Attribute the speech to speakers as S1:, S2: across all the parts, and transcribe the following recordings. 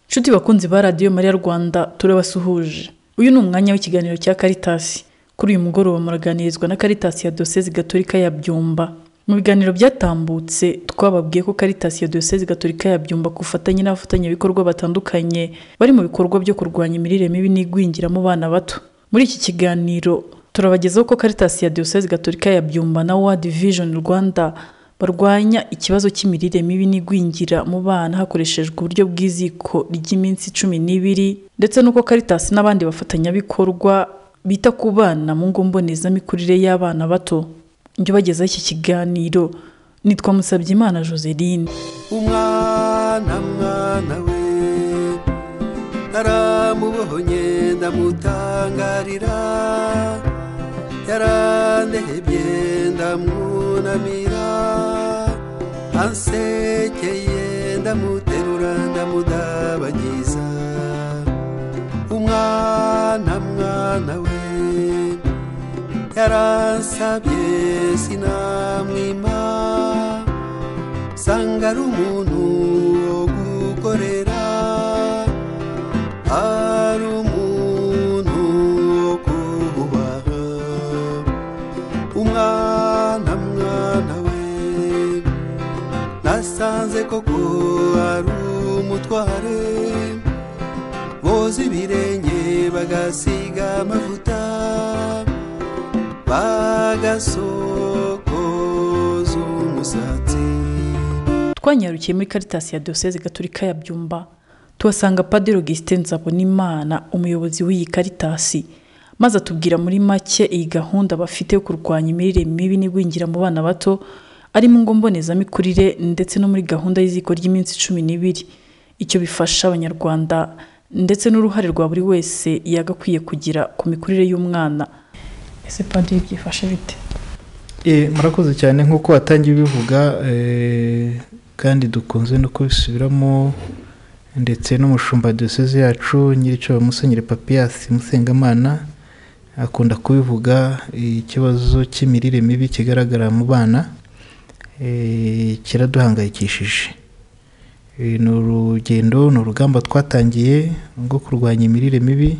S1: Nshuti bakunzi ba Radio Maria Rwanda turabasuhuje. Uyu ni umwanya w'ikiganiro cya Caritas. Kuri uyu mugoroba muraganirizwa na Caritas ya Diocese Gatolika ya Byumba. Mu biganiro byatambutse twababwiye ko Caritas ya Diocese Gatolika ya Byumba kufatanya n'abafatanyabikorwa batandukanye bari mu bikorwa byo kurwanya imirire mibi n'igwingira mu bana bato. Muri iki kiganiro turabagezaho ko Caritas ya Diocese Gatolika ya Byumba na World Vision Rwanda barwanya ikibazo cy'imirire mibi n'igwingira mu bana hakoreshejwe uburyo bw'iziko ry'iminsi 12 ndetse nuko Caritas n'abandi bafatanyabikorwa bita ku bana mu ngo mbonezamikurire y'abana bato. Njye bagezaho iki kiganiro nitwa Musabyimana Joseline.
S2: Umwana we naramubonye ndamutangarira, yarandehebye ndamwunamira, ansekeye ndamuterura ndamudabagiza. Umwana we yaransabye sinamwima, sanga ari umuntu wo gukorera, ari umuntu wo kubaha. Umwana we nasanze koko ari umutware, boza ibirenge bagasiga amavuta, bagasokoza umusatsi.
S1: Twanyarukiye muri Caritas ya Diocese Gatolika ya Byumba tuhasanga Padiri Augustin Nzabonimana, umuyobozi w'iyi Caritas, maze atubwira muri make iyi gahunda bafite yo kurwanya imirire mibi n'igwingira mu bana bato ari mu ngo mbonezamikurire ndetse no muri gahunda y'iziko ry'iminsi 12, icyo bifasha abanyarwanda ndetse n'uruhare rwa buri wese yagakwiye kugira ku mikurire y'umwana. Ese Padiri byifashe bite?
S3: Murakoze cyane nk'uko watangiye bivuga, kandi dukunze no kubisubiramo, ndetse n'umushumba Diocese yacu nyirico Musenyeri Papias Musengamana akunda kubivuga. Ikibazo cy'imirire mibi kigaragara mu bana kiraduhangayikishije. Ni urugendo, ni urugamba twatangiye rwo kurwanya imirire mibi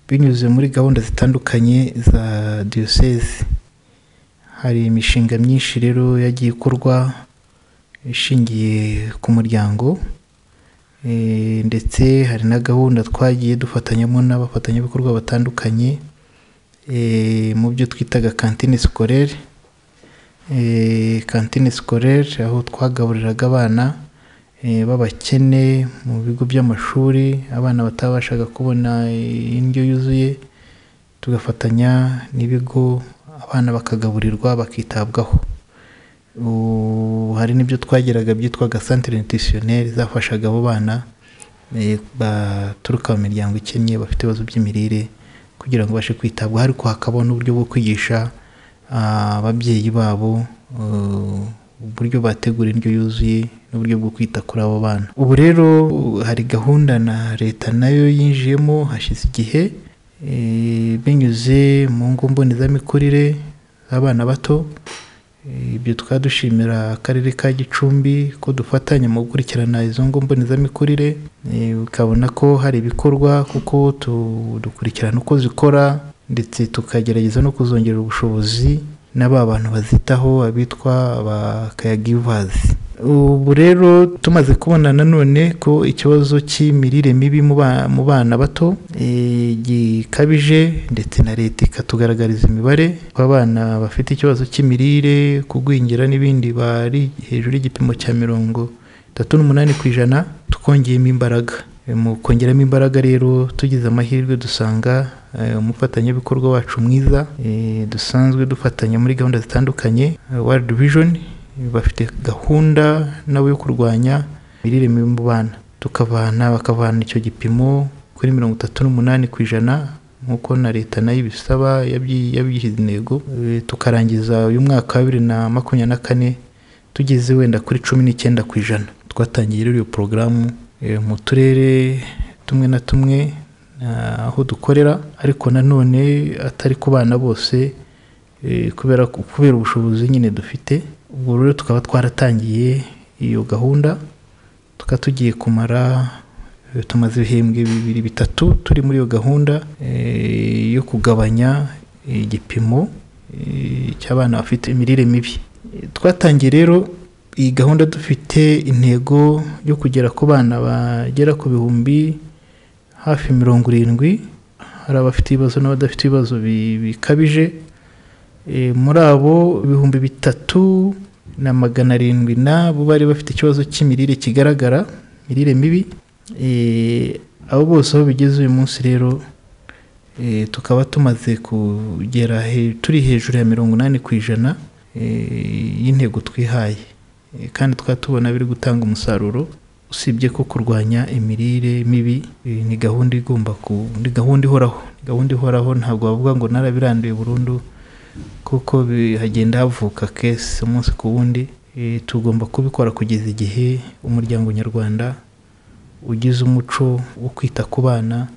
S3: binyuze muri gahunda zitandukanye za Diocese. Hari imishinga myinshi rero yagiye ikorwa ishingiye ku muryango, ndetse hari na gahunda twagiye dufatanyamo n'abafatanyabikorwa batandukanye mu byo twitaga cantine scolaire. Cantine scolaire aho twagaburiraga abana babakene mu bigo by'amashuri, abana batabashaga kubona indyo yuzuye, tugafatanya n'ibigo abana bakagaburirwa bakitabwaho. Hari n'ibyo twageraga byitwaga centre nutritionnel zafashaga abo bana baturuka mu miryango ikennye bafite ibibazo by'imirire kugira ngo bashe kwitabwaho, ariko hakaba n'uburyo bwo kwigisha ababyeyi babo uburyo bategura indyo yuzuye n'uburyo bwo kwita kuri abo bana. Ubu rero hari gahunda na leta nayo yinjiyemo hashize igihe, binyuze mu ngo mbonezamikurire abana bato. Ibyo twadushimira akarere ka Gicumbi ko dufatanya mu gukurikirana izo ngo mbonezamikurire, ukabona ko hari ibikorwa kuko dukurikirana uko zikora, ndetse tukagerageza no kuzongerera ubushobozi n'aba bantu bazitaho abitwa abakayagivers. Ubu rero tumaze kubona nanone ko ikibazo cy'imirire mibi mu bana bato gikabije, ndetse na leta ikatugaragariza imibare ko abana bafite ikibazo cy'imirire, kugwingira n'ibindi bari hejuru y'igipimo cya 38%, tukongeyemo imbaraga. Mu kongeramo imbaraga rero tugize amahirwe dusanga umufatanyabikorwa wacu mwiza dusanzwe dufatanya muri gahunda zitandukanye, World Vision, bafite gahunda nawe yo kurwanya imirire mibi mu bana, bakavana icyo gipimo kuri 38% nk'uko na leta nayo ibisaba yabigize intego. Tukarangiza uyu mwaka wa 2024 tugeze wenda kuri 19%. Twatangiye rero iyo porogaramu mu turere tumwe na tumwe aho dukorera, ariko nanone atari ku bana bose, kubera ubushobozi nyine dufite. Ubwo rero tukaba twaratangiye iyo gahunda, tukaba tugiye kumara tumaze ibihembwe 2-3 turi muri iyo gahunda yo kugabanya igipimo cy'abana bafite imirire mibi. Twatangiye rero iyi gahunda dufite intego yo kugera ku bana bagera ku bihumbi hafi 70, hari abafite ibibazo n'abadafite ibibazo bikabije. Muri abo 3,700 nabo bari bafite ikibazo cy'imirire kigaragara, imirire mibi. Abo bose aho bigeze uyu munsi rero tukaba tumaze kugera turi hejuru ya 80% y'intego twihaye, kandi twatubona biri gutanga umusaruro. Usibye ko kurwanya imirire mibi ni gahunda ihoraho, ntabwo bavuga ngo narabiranduye burundu, kuko hagenda havuka kesi umunsi ku wundi. Tugomba kubikora kugeza igihe umuryango nyarwanda ugize umuco wo kwita ku bana,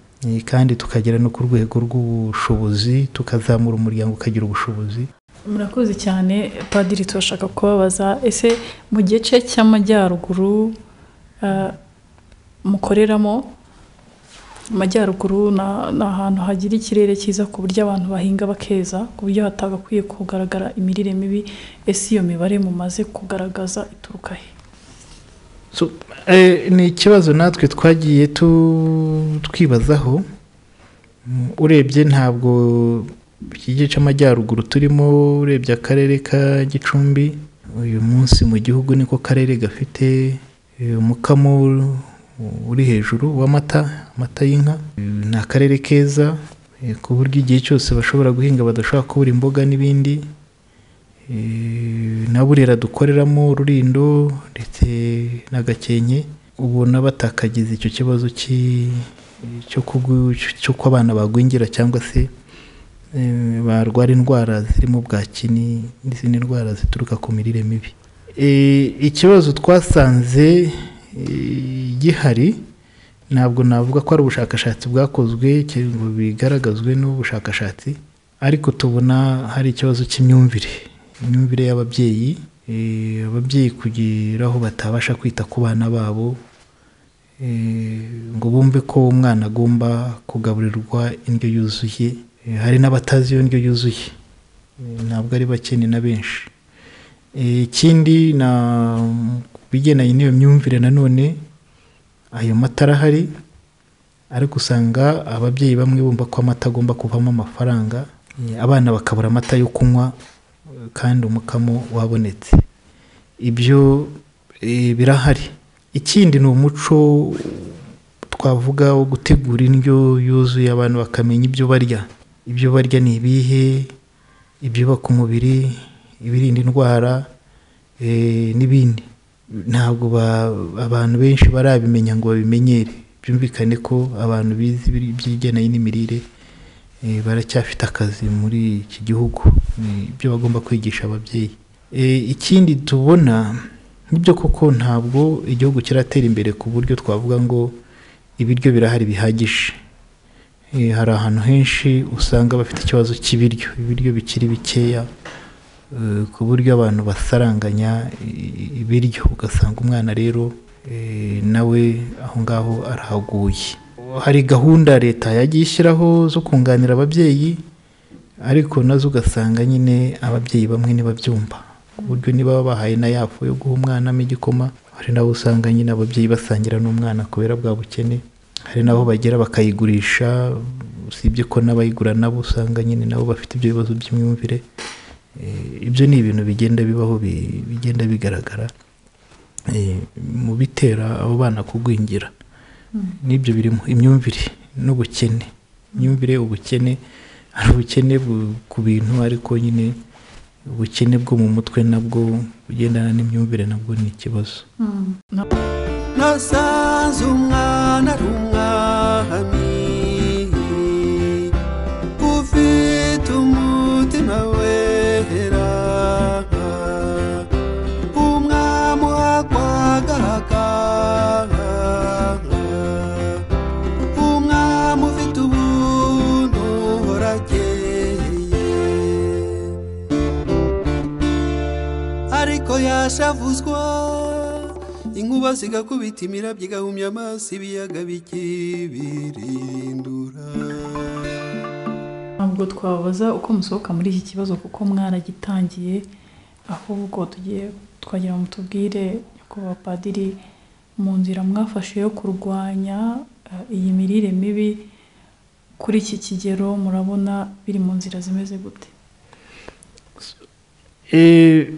S3: kandi tukagera no ku rwego rw'ubushobozi, tukazamura umuryango ukagira ubushobozi.
S1: Murakoze cyane Padiri. Turashaka kubabaza, ese mu gice cy'amajyaruguru mukoreramo, amajyaruguru ni ahantu hagira ikirere cyiza ku buryo abantu bahinga bakeza, ku buryo hatagakwiye kugaragara imirire mibi. Ese iyo mibare mumaze kugaragaza ituruka he?
S3: Ni ikibazo natwe twagiye twibazaho. Urebye ntabwo iki gice cy'amajyaruguru turimo, urebye akarere ka Gicumbi uyu munsi mu gihugu niko karere gafite umukamo uri hejuru w'amata y'inka. Ni akarere keza ku buryo igihe cyose bashobora guhinga badashobora kubura imboga n'ibindi. Na Burera dukoreramo, Rulindo ndetse na Gakenke, ubona batakagize icyo kibazo cy'uko abana bagwingira cyangwa se barwara indwara zirimo bwaki n'izindi ndwara zituruka ku mirire mibi. Ikibazo twasanze gihari, ntabwo navuga ko ari ubushakashatsi bwakozwe ngo bigaragazwe n'ubushakashatsi, ariko tubona hari ikibazo cy'imyumvire y'ababyeyi. Ababyeyi kugira aho batabasha kwita ku bana babo, ngo bumve ko umwana agomba kugaburirwa indyo yuzuye. Hari n'abatazi iyo ndyo yuzuye, ntabwo ari bake, ni na benshi. Ikindi bigendanye n'iyo myumvire, nanone ayo mata arahari, ariko usanga ababyeyi bamwe bumva ko amata agomba kuvamo amafaranga, abana bakabura amata yo kunywa kandi umukamo wabonetse. Ibyo birahari. Ikindi ni umuco twavuga wo gutegura indyo yuzuye, abantu bakamenya ibyo barya. Ibyo barya ni ibihe, ibyubaka umubiri, ibirinda indwara n'ibindi. Ntabwo abantu benshi barabimenya ngo babimenyere. Byumvikane ko abantu bizi ibyigendanye n'imirire baracyafite akazi muri iki gihugu, ibyo bagomba kwigisha ababyeyi. Ikindi tubona nibyo koko, ntabwo igihugu kiratera imbere ku buryo twavuga ngo ibiryo birahari bihagije. Hari ahantu henshi usanga bafite ikibazo cy'ibiryo, ibiryo bikiri bikeya, ku buryo abantu basaranganya ibiryo, ugasanga umwana rero nawe aho ngaho arahaguye. Hari gahunda leta yagiye ishyiraho zo kunganira ababyeyi, ariko nazo ugasanga nyine ababyeyi bamwe ntibabyumva, ku buryo niba bahaye na yafu yo guha umwana igikoma, hari nabo usanga nyine ababyeyi basangira n'umwana kubera bwa bukene. Hari nabo bagera bakayigurisha, usibye ko n'abayigura nabo usanga nyine nabo bafite ibyo bibazo by'imyumvire. Ibyo ni ibintu bigenda bibaho, bigenda bigaragara mu bitera abo bana kugwingira. N'ibyo birimo imyumvire n'ubukene. Imyumvire, ubukene, hari ubukene ku bintu, ariko nyine ubukene bwo mu mutwe nabwo bugendana n'imyumvire, nabwo ni ikibazo.
S2: Nasanze umwana ari umwami, ufite umutima wera, umwami uhagwagahaga, umwami ufite ubuntu burakeye. ariko yashavuzwa inkuba zigakubita imirabyo igahumya amaso ibiyaga bikibirindura.
S1: Ntabwo twababaza uko musohoka muri iki kibazo kuko mwaragitangiye, ahubwo twagira ngo mutubwire nyakubahwa padiri mu nzira mwafashe yo kurwanya iyi mirire mibi kuri iki kigero, murabona biri mu nzira zimeze gute?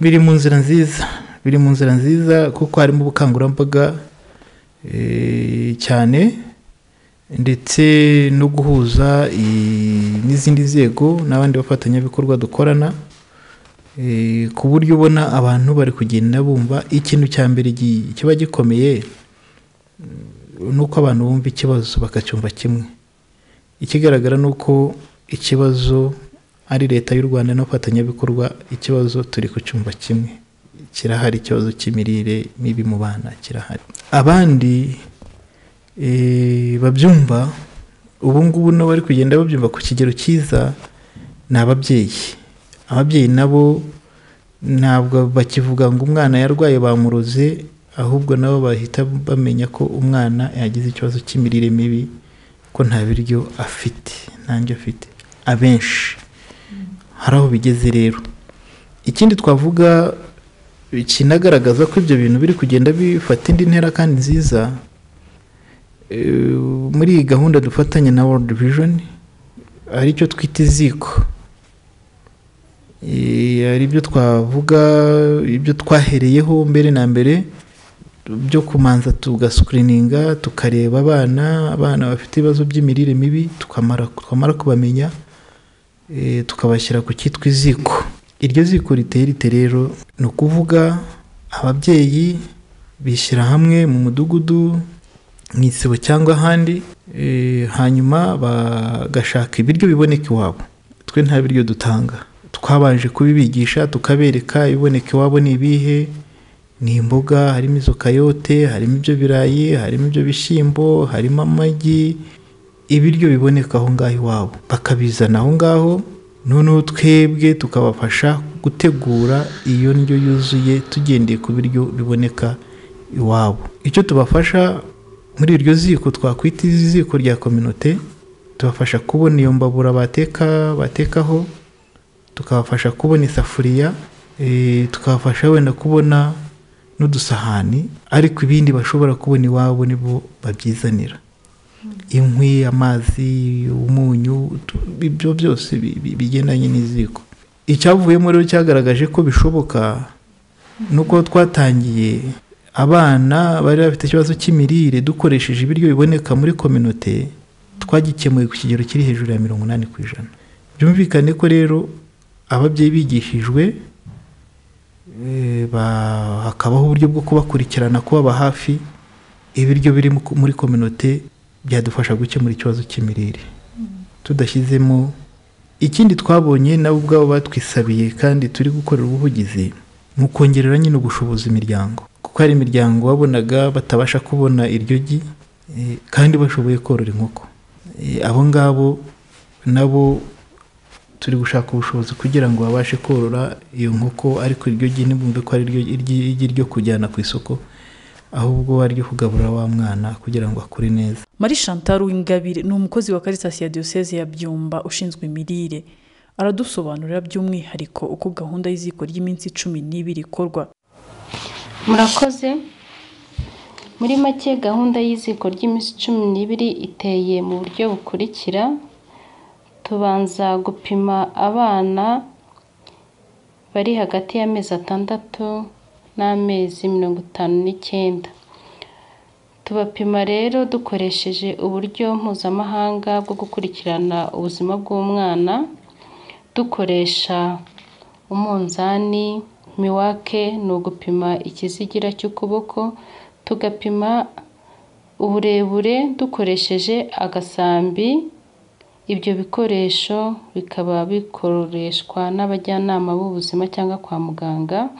S3: Biri mu nzira nziza kuko harimo ubukangurambaga cyane, ndetse no guhuza n'izindi nzego n'abandi bafatanyabikorwa dukorana, ku buryo ubona abantu bari kugenda bumva. Ikintu cya mbere kiba gikomeye ni uko abantu bumva ikibazo bakacyumva kimwe. Ikigaragara ni uko ikibazo ari leta y'u Rwanda n'abafatanyabikorwa, ikibazo turi kucyumva kimwe, kirahari. Ikibazo cy'imirire mibi mu bana kirahari. Abandi babyumva ubu ngubu no bari kugenda babyumva ku kigero cyiza ni ababyeyi nabo ntabwo bakivuga ngo umwana yarwaye bamuroze, ahubwo nabo bahita bamenya ko umwana yagize ikibazo cy'imirire mibi, ko nta biryo afite, ntanjye afite. Abenshi hari aho bigeze. Rero ikindi twavuga kinagaragaza ko ibyo bintu biri kugenda bifata indi ntera kandi nziza, muri iyi gahunda dufatanya na World Vision aricyo twita iziko, ari byo twavuga, ibyo twahereyeho mbere na mbere byo kumanza tugascreeninga, tukareba abana bafite ibibazo by'imirire mibi, tukamara kubamenya, tukabashyira ku cyitwa iziko. Iryo ziko riteye rite rero? Ni ukuvuga ababyeyi bishyira hamwe mu mudugudu, mu isibo cyangwa ahandi, hanyuma bagashaka ibiryo biboneka iwabo. Twe nta biryo dutanga, twabanje kubibigisha tukabereka ibiboneka iwabo ni ibihe. Ni imboga, harimo izo kayote, harimo ibyo birayi, harimo ibyo bishyimbo, harimo amagi, ibiryo biboneka aho ngaho iwabo bakabizana aho ngaho. Noneho twebwe tukabafasha gutegura iyo ndyo yuzuye tugendeye ku biryo biboneka iwabo. Icyo tubafasha muri iryo ziko twakwita iziko rya communauté, tubafasha kubona iyo mbabura batekaho, tukabafasha kubona isafuriya, tukabafasha wenda kubona n'udusahani, ariko ibindi bashobora kubona iwabo nibo babyizanira. Inkwi, amazi, umunyu, ibyo byose bigendanye n'iziko. Icyavuyemo rero cyagaragaje ko bishoboka nuko twatangiye abana bari bafite ikibazo cy'imirire dukoresheje ibiryo biboneka muri communauté, twagikemuye ku kigero kiri hejuru ya 80%. Byumvikane ko rero ababyeyi bigishijwe, hakabaho uburyo bwo kubakurikirana, kubaba hafi, ibiryo biri muri communauté byadufasha gukemura ikibazo cy'imirire tudashyizemo. Ikindi twabonye nabo ubwabo batwisabiye kandi turi gukorera ubuvugizi, mu kongerera nyine ubushobozi imiryango, kuko hari imiryango wabonaga batabasha kubona iryo gi kandi bashoboye korora inkoko. Abo ngabo nabo turi gushaka ubushobozi kugira ngo babashe korora iyo nkoko, ariko iryo gi ntibumve ko ari iryo kujyana ku isoko, ahubwo ari ryo kugaburira wa mwana kugira ngo akure neza.
S1: Marie Chantal Uwingabire ni umukozi wa Caritas ya Diocese ya Byumba ushinzwe imirire. Aradusobanurira by'umwihariko uko gahunda y'iziko ry'iminsi 12 ikorwa.
S4: Murakoze. Muri make gahunda y'iziko ry'iminsi 12 iteye mu buryo bukurikira. Tubanza gupima abana bari hagati y'amezi 6 n'amezi 59. Tubapima rero dukoresheje uburyo mpuzamahanga bwo gukurikirana ubuzima bw'umwana, dukoresha umunzani, miwake ni ugupima ikizigira cy'ukuboko, tugapima uburebure dukoresheje agasambi. Ibyo bikoresho bikaba bikoreshwa n'abajyanama b'ubuzima cyangwa kwa muganga.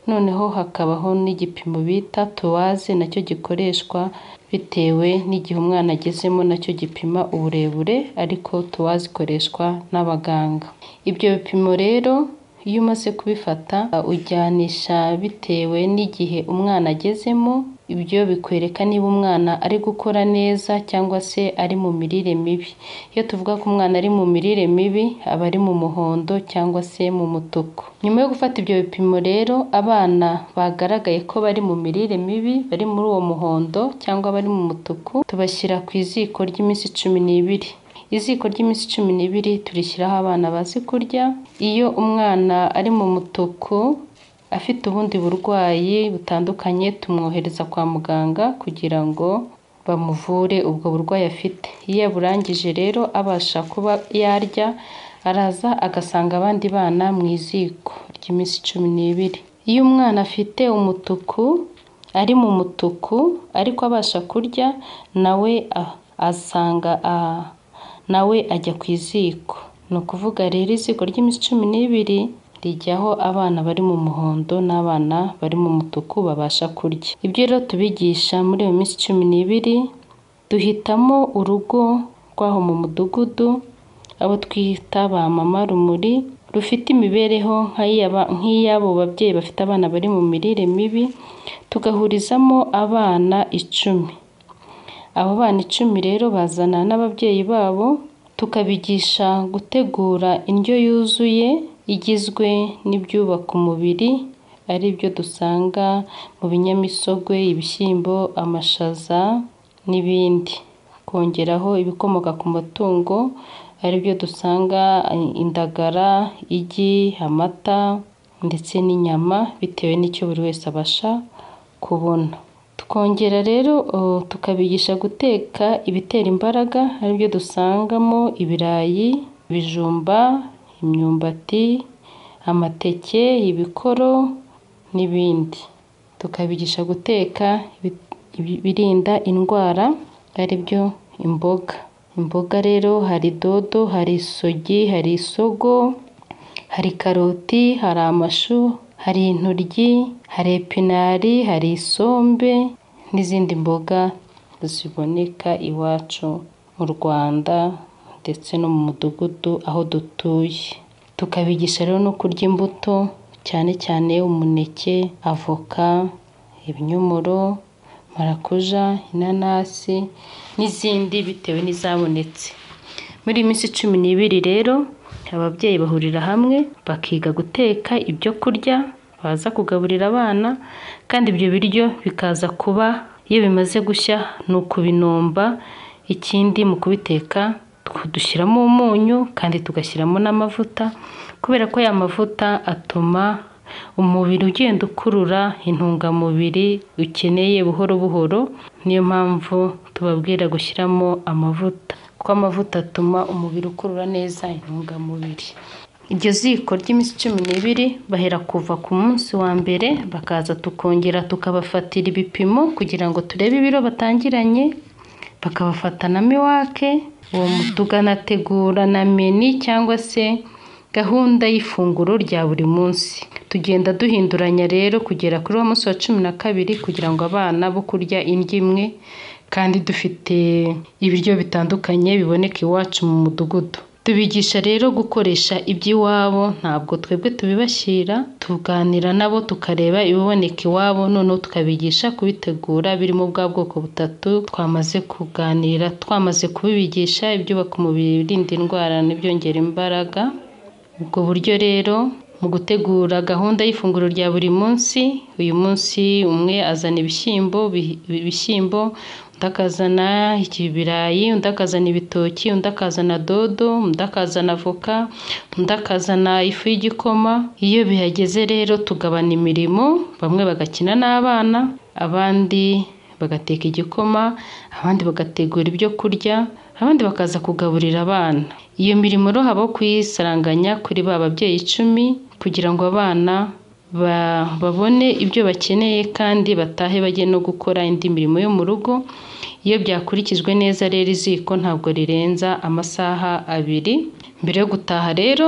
S4: Noneho hakabaho n'igipimo bita tuwaze, nacyo gikoreshwa bitewe n'igihe umwana agezemo, nacyo gipima uburebure, ariko tuwaze ikoreshwa n'abaganga. Ibyo bipimo rero iyo umaze kubifata ujyanisha bitewe n'igihe umwana agezemo. Ibyo bikwereka niba umwana ari gukora neza cyangwa se ari mu mirire mibi. Iyo tuvuga ko umwana ari mu mirire mibi aba ari mu muhondo cyangwa se mu mutuku. Nyuma yo gufata ibyo bipimo rero, abana bagaragaye ko bari mu mirire mibi, bari muri uwo muhondo cyangwa bari mu mutuku, tubashyira ku iziko ry'iminsi 12. Iziko ry'iminsi 12 turishyiraho abana bazi kurya. Iyo umwana ari mu mutuku afite ubundi burwayi butandukanye, tumwohereza kwa muganga kugira ngo bamuvure ubwo burwayi afite. Iyo yaburangije rero abasha kuba yarya, araza agasanga abandi bana mu iziko ry'iminsi 12. Iyo umwana afite umutuku, ari mu mutuku ariko abasha kurya, nawe ajya ku iziko. Ni ukuvuga rero iziko ry'iminsi 12 rijyaho abana bari mu muhondo n'abana bari mu mutuku babasha kurya. Ibyo rero tubigisha muri iyo minsi 12, duhitamo urugo rw'aho mu mudugudu, abo twita ba mama rumuri, rufite imibereho nk'iy'abo babyeyi bafite abana bari mu mirire mibi, tugahurizamo abana 10. Abo bana 10 rero bazana n'ababyeyi babo, tukabigisha gutegura indyo yuzuye igizwe n'ibyubaka umubiri, ari byo dusanga mu binyamisogwe, ibishyimbo, amashaza n'ibindi. Kongeraho ibikomoka ku matungo, ari byo dusanga indagara, igi, amata ndetse n'inyama, bitewe n'icyo buri wese abasha kubona. Tukongera rero tukabigisha guteka ibitera imbaraga, ari byo dusangamo ibirayi, ibijumba, imyumbati, amateke, ibikoro n'ibindi. Tukabigisha guteka ibirinda indwara, ari byo imboga. Imboga rero hari dodo, hari isogi, hari isogo, hari karoti, hari amashu, hari intoryi, hari epinari, hari isombe n'izindi mboga ziboneka iwacu mu Rwanda ndetse no mu mudugudu aho dutuye. Tukabigisha rero no kurya imbuto, cyane cyane umuneke, avoka, ibinyomoro, marakuja, inanasi n'izindi bitewe n'izabonetse. Muri iyi minsi 12 rero ababyeyi bahurira hamwe bakiga guteka ibyo kurya baza kugaburira abana, kandi ibyo biryo bikaza kuba iyo bimaze gushya ni ukubinomba. Ikindi mu kubiteka dushyiramo umunyu kandi tugashyiramo n'amavuta, kubera ko ya mavuta atuma umubiri ugenda ukurura intungamubiri ukeneye buhoro buhoro. Niyo mpamvu tubabwira gushyiramo amavuta, kuko amavuta atuma umubiri ukurura neza intungamubiri. Iryo ziko ry'iminsi 12 bahera kuva ku munsi wa mbere, bakaza tukongera tukabafatira ibipimo kugira ngo turebe ibiro batangiranye, bakabafata na miwake. Tukanategura na meni cyangwa se gahunda y'ifunguro rya buri munsi. Tugenda duhinduranya rero kugera kuri wa munsi wa 12 kugira ngo abana bo kurya indyo imwe, kandi dufite ibiryo bitandukanye biboneka iwacu mu mudugudu. Tubigisha rero gukoresha iby'iwabo, ntabwo twebwe tubibashyira, tuganira nabo tukareba ibiboneka iwabo, noneho tukabigisha kubitegura birimo bwa bwoko butatu twamaze kuganira, twamaze kubibigisha ibyubaka umubiri, ibirinda indwara n'ibyongera imbaraga. Ubwo buryo rero mu gutegura gahunda y'ifunguro rya buri munsi, uyu munsi umwe azana ibishyimbo, undi akazana ibirayi, undi akazana ibitoki, undi akazana dodo, undi akazana avoka, undi akazana ifu y'igikoma. Iyo bihageze rero tugabana imirimo, bamwe bagakina n'abana, abandi bagateka igikoma, abandi bagategura ibyo kurya, abandi bakaza kugaburira abana. Iyo mirimo rero habaho kuyisaranganya kuri ba babyeyi 10 kugira ngo abana babone ibyo bakeneye kandi batahe bajye no gukora indi mirimo yo mu rugo. Iyo byakurikijwe neza rero iziko ntabwo rirenza amasaha 2. Mbere yo gutaha rero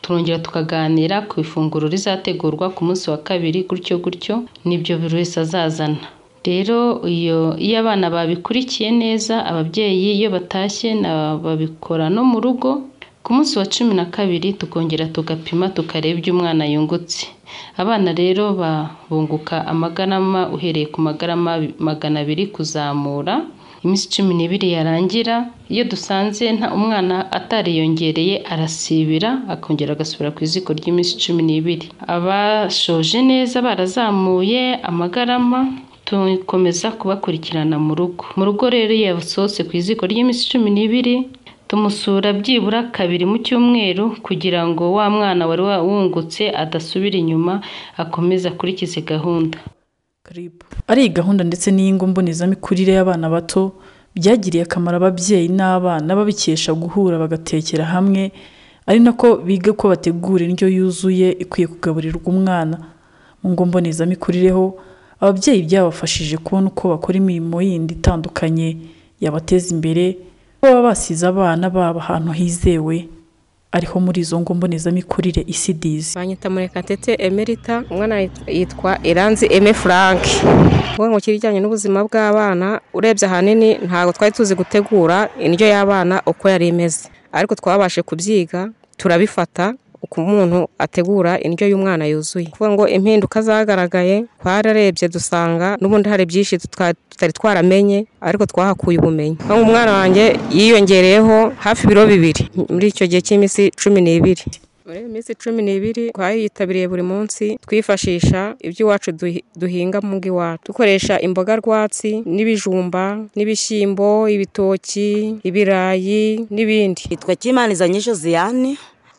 S4: turongera tukaganira ku ifunguro rizategurwa ku munsi wa 2, gutyo n'ibyo buri wese azazana. Rero iyo abana babikurikiye neza, ababyeyi iyo batashye babikora no mu rugo, ku munsi wa 12 tukongera tugapima tukareba ibyo umwana yungutse. Abana rero bunguka amagarama uhereye ku magarama 200 kuzamura. Iminsi 12 yarangira, iyo dusanze nta umwana atariyongereye arasibira akongera agasubira ku iziko ry'iminsi 12. Abashoje neza barazamuye amagarama tukomeza kubakurikirana mu rugo. Mu rugo rero yasohotse ku iziko ry'iminsi 12 tumusura byibura 2 mu cyumweru kugira ngo wa mwana wari wungutse adasubira inyuma akomeza kurikize gahunda.
S1: Ari gahunda ndetse n'ingo mbonezamikurire y'abana bato byagiriye akamaro ababyeyi n'abana babikesha guhura bagatekera hamwe, ari nako biga ko bategura indyo yuzuye ikwiye kugaburirwa umwana. Mu ngo mbonezamikurire ho ababyeyi byabafashije kubona uko bakora imirimo yindi itandukanye yabateza imbere, baba basize abana babo ahantu hizewe ariho muri izo ngo mbonezamikurire ICDs.
S5: Banyita Murekatete Emerita, umwana yitwa Iranzi Aime Frank. Ngo kirijyanye n'ubuzima bw'abana, urebye ahanini ntago twari tuzi gutegura indyo y'abana uko yari imeze, ariko twabashe kubyiga turabifata uko umuntu ategura indyo y'umwana yuzuye. Kuvuga ngo impinduka zagaragaye, twararebye dusanga n'ubundi hari byinshi tutari twaramenye, ariko twahakuye ubumenyi. Umwana wanjye yiyongereyeho hafi ibiro 2 muri icyo gihe cy'iminsi 12. Muri iminsi 12 twayitabiriye buri munsi, twifashisha iby'iwacu duhinga mu iwacu, dukoresha imboga rwatsi n'ibijumba n'ibishyimbo, ibitoki, ibirayi n'ibindi.
S6: Yitwa Kimanizanye Josiane,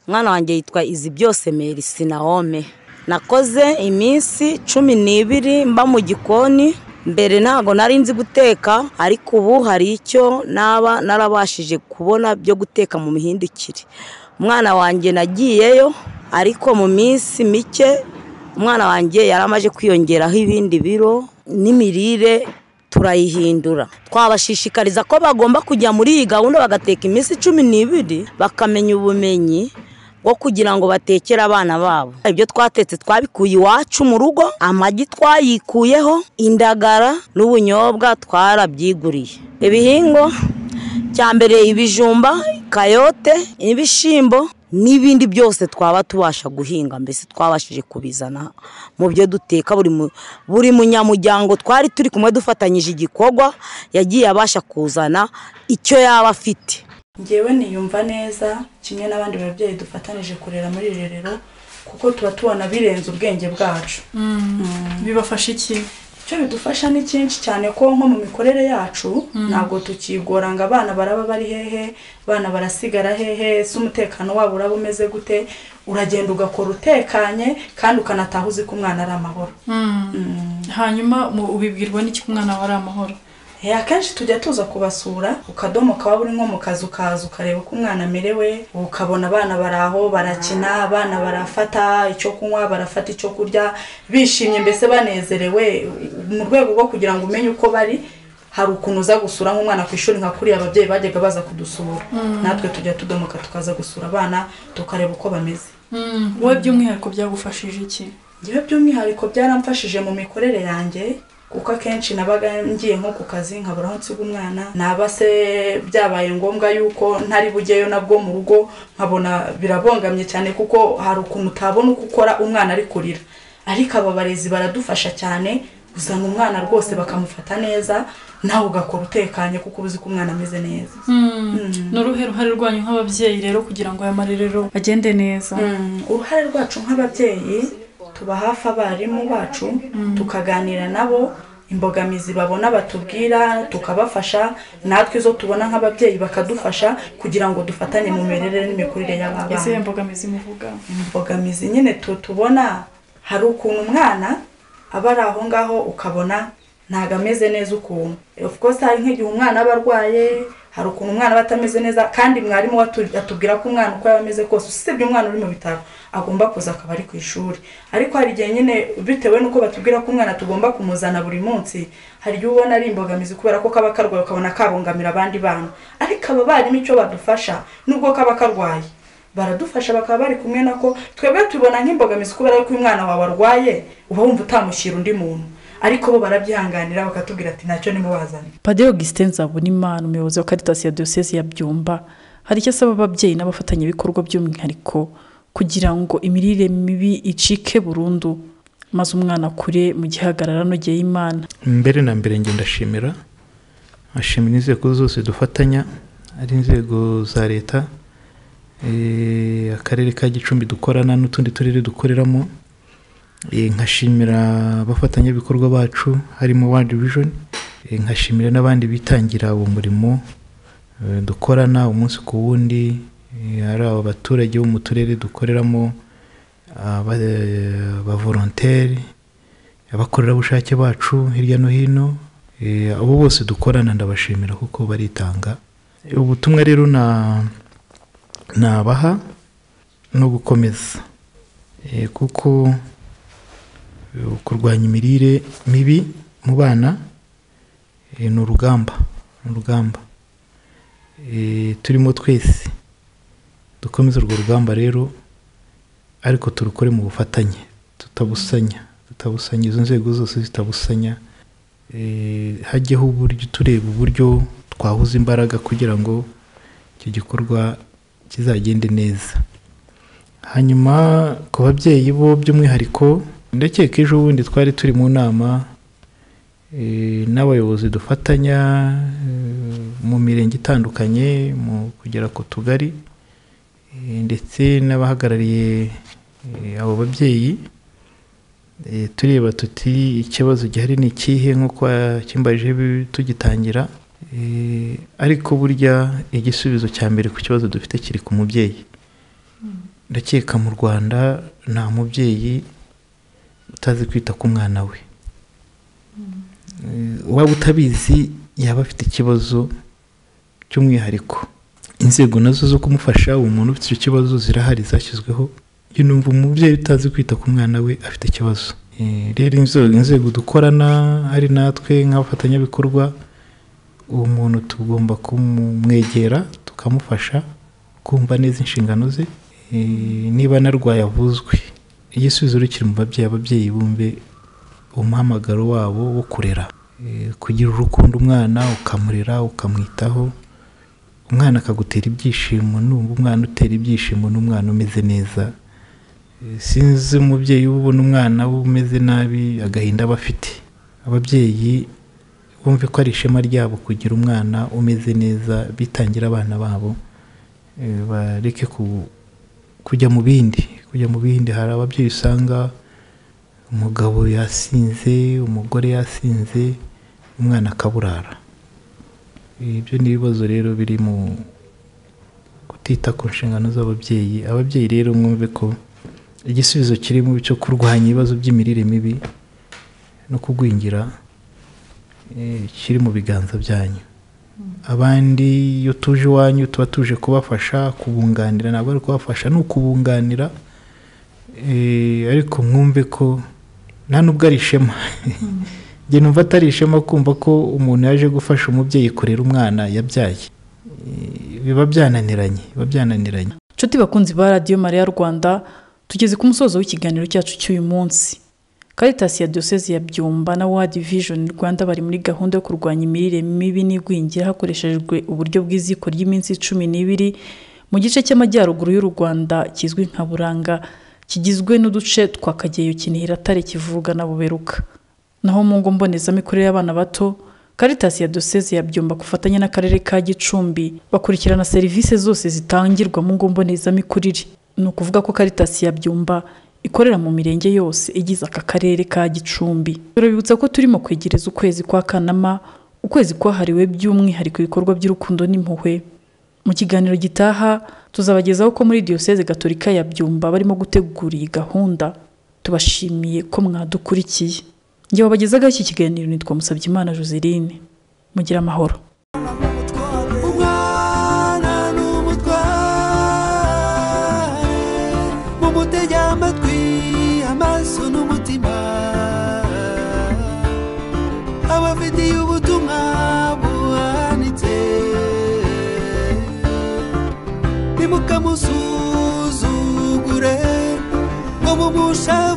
S6: umwana wanjye yitwa Izibyose Merisi Naome. Nakoze iminsi 12 mba mu gikoni. Mbere ntago nari nzi guteka, ariko ubu hari icyo narabashije kubona byo guteka mu mihindukire. Umwana wanjye nagiyeyo, ariko mu minsi mike umwana wanjye yaramaje kwiyongeraho ibindi biro n'imirire turayihindura. Twabashishikariza ko bagomba kujya muri iyi gahunda bagateka iminsi 12 bakamenya ubumenyi bwo kugira ngo batekere abana babo. Ibyo twatetse twabikuye iwacu mu rugo, amagi twayikuyeho, indagara n'ubunyobwa twarabyiguriye. Ibihingo cyambere ibijumba, kayote, ibishimbo n'ibindi byose twaba tubasha guhinga, mbese twabashije kubizana mu byo duteka. Buri munyamuryango twari turi kumwe dufatanyije igikorwa yagiye abasha kuzana icyo yaba afite.
S7: Ngewe niyumva neza kimwe n'abandi babyeyi dufatanije kurera muri rerero, kuko tuba tubona birenze ubwenge bwacu.
S1: Bibafasha iki?
S7: Icyo bidufasha ni cyinshi cyane, ko nko mu mikorere yacu ntago tukigora ngo abana baraba bari hehe, abana barasigara hehe, se umutekano wabo uraba umeze gute. Uragenda ugakora utekanye kandi ukanataha uzi ko umwana ari amahoro.
S1: Hanyuma ubibwirwa n'iki ko umwana ari amahoro?
S7: Akenshi tujya tuza kubasura, ukadomo kaba uri nko mu kazu ukaza ukareba uko umwana amerewe, ukabona abana baraho barakina, abana barafata icyo kunywa, barafata icyo kurya, bishimye mbese banezerewe. Mu rwego rwo kugira ngo umenye uko bari, hari ukuntu uza gusura nk'umwana ku ishuri nka kuri ababyeyi bajyaga baza kudusura. Natwe tujya tudomoka tukaza gusura abana tukareba uko bameze.
S1: Wowe by'umwihariko byagufashije iki?
S7: Ngewe by'umwihariko byaramfashije mu mikorere yanjye, kuko akenshi nabaga ngiye nko ku kazi nkabura aho nsiga umwana, naba se byabaye ngombwa yuko ntari bugeyo nabwo mu rugo, nkabona birabongamye cyane kuko hari ukuntu utabona uko ukora umwana ari kurira. Ariko aba barezi baradufasha cyane, uzana umwana rwose bakamufata neza, nawe ugakora utekanye kuko uzi ko umwana ameze neza.
S1: N'uruhe ruhare rwanyu nk'ababyeyi rero kugira ngo aya marerero agende neza?
S7: Uruhare rwacu nk'ababyeyi, tuba hafi abarimu bacu, tukaganira nabo, imbogamizi babona batubwira tukabafasha, natwe izo tubona nk'ababyeyi bakadufasha kugira ngo dufatanye mu mirerere n'imikurire y'abana.
S1: Ese imbogamizi muvuga?
S7: Imbogamizi nyine tubona, hari ukuntu umwana aba ari aho ngaho ukabona ntago ameze neza ukuntu. Of course hari nk'igihe umwana aba arwaye, hari ukuntu umwana aba atameze neza, kandi mwarimu atubwira ko umwana uko yaba ameze kose, usibye umwana uri mu bitaro agomba kuza akaba ari ku ishuri. Ariko hari igihe nyine bitewe nuko batubwira ko umwana tugomba kumuzana buri munsi, hari igihe ubona ari imbogamizi kubera ko kaba karwaye ukabona kabungamira abandi bana. Ariko aba barimo icyo badufasha, nubwo kaba karwaye baradufasha bakaba bari kumwe nako. Twebwe tubona nk'imbogamizi kubera ko umwana wawe arwaye uba wumva utamushyira undi muntu, ariko bo barabyihanganira bakatubwira ati ntacyo nimubazane.
S1: Padiri Augustin Nzabonimana, umuyobozi wa Caritas ya Diocese ya Byumba, hari icyo asaba ababyeyi n'abafatanyabikorwa by'umwihariko kugira ngo imirire mibi icike burundu maze umwana akure mu gihagararo anogeye Imana.
S3: Mbere na mbere ngenda ndashimira inzego zose dufatanya, ari inzego za leta, akarere ka Gicumbi dukorana n'utundi turere dukoreramo, nkashimira abafatanyabikorwa bacu harimo World Vision, nkashimira n'abandi bitangira uwo murimo dukorana umunsi ku wundi, ari aba baturage bo mu turere dukoreramo, aba volontaire, abakorerabushake bacu hirya no hino, abo bose dukorana ndabashimira kuko baritanga. Ubutumwa rero nabaha no gukomeza, kuko kurwanya imirire mibi mu bana ni urugamba turimo twese. Dukomeze urwo rugamba rero, ariko turukore mu bufatanye, tutabusanya izo nzego zose zitabusanya, hajyeho uburyo tureba uburyo twahuza imbaraga kugira ngo icyo gikorwa kizagende neza. Hanyuma ku babyeyi bo by'umwihariko, ndakeka ejo bundi twari turi mu nama n'abayobozi dufatanya mu mirenge itandukanye mu kugera ku tugari, ndetse n'abahagarariye abo babyeyi, tureba tuti ikibazo gihari ni ikihe nk'uko kimbaje tugitangira, ariko burya igisubizo cya mbere ku kibazo dufite kiri ku mubyeyi. Ndakeka mu Rwanda nta mubyeyi utazi kwita ku mwana we. Waba utabizi yaba afite ikibazo cy'umwihariko. Inzego nazo zo kumufasha umuntu ufite icyo kibazo zirahari, zashyizweho. Iyo numva umubyeyi utazi kwita ku mwana we afite ikibazo. Rero inzego dukorana ari natwe nk'abafatanyabikorwa, uwo muntu tugomba kumwegera tukamufasha kumva neza inshingano ze. Niba narwaye avuzwe, igisubizo kiri mu babyeyi. Ababyeyi bumve umuhamagaro wabo wo kurera, kugira urukundo umwana, ukamurera ukamwitaho, umwana akagutera ibyishimo. Numva umwana utera ibyishimo n'umwana umeze neza. Sinzi umubyeyi ubona umwana we umeze nabi agahinda aba afite. Ababyeyi bumve ko ari ishema ryabo kugira umwana umeze neza, bitangira abana babo, bareke kujya mu bindi. Hari ababyeyi usanga umugabo yasinze, umugore yasinze, umwana akaburara. Ibyo ni ibibazo rero biri mu kutita ku nshingano z'ababyeyi. Ababyeyi rero mwumve ko igisubizo kiri mu cyo kurwanya ibibazo by'imirire mibi no kugwingira kiri mu biganza byanyu. Abandi iyo tuje iwanyu tuba tuje kubafasha, kubunganira. Ntabwo ari kubafasha, ni ukubunganira, ariko mwumve ko nta nubwo ari ishema. Njye numva atari ishema kumva ko umuntu yaje gufasha umubyeyi kurera umwana yabyaye. Biba byananiranye.
S1: Nshuti bakunzi ba Radio Maria Rwanda, tugeze ku musozo w'ikiganiro cyacu cy'uyu munsi. Caritas ya Diocese ya Byumba na World Vision Rwanda bari muri gahunda yo kurwanya imirire mibi n'igwingira hakoreshejwe uburyo bw'iziko ry'iminsi 12 mu gice cy'amajyaruguru y'u Rwanda kizwi nka Buranga, kigizwe n'uduce twa Kageyo, Kinihira, Tare, Kivuga na Buberuka. Naho mu ngo mbonezamikurire y'abana bato, Caritas ya Diocese ya Byumba kufatanya n'akarere ka Gicumbi bakurikirana serivisi zose zitangirwa mu ngo mbonezamikurire. Ni ukuvuga ko Caritas ya Byumba ikorera mu mirenge yose igize aka karere ka Gicumbi. Turabibutsa ko turimo kwegereza ukwezi kwa Kanama, ukwezi kwahariwe by'umwihariko ibikorwa by'urukundo n'impuhwe. Mu kiganiro gitaha tuzabagezaho ko muri Diocese Gatolika ya Byumba barimo gutegura iyi gahunda. Tubashimiye ko mwadukurikiye. Njye wabagezaga iki kiganiro nitwa Musabyimana Joseline. Mugira amahoro.
S2: Mukamusuzugure ngo mumusha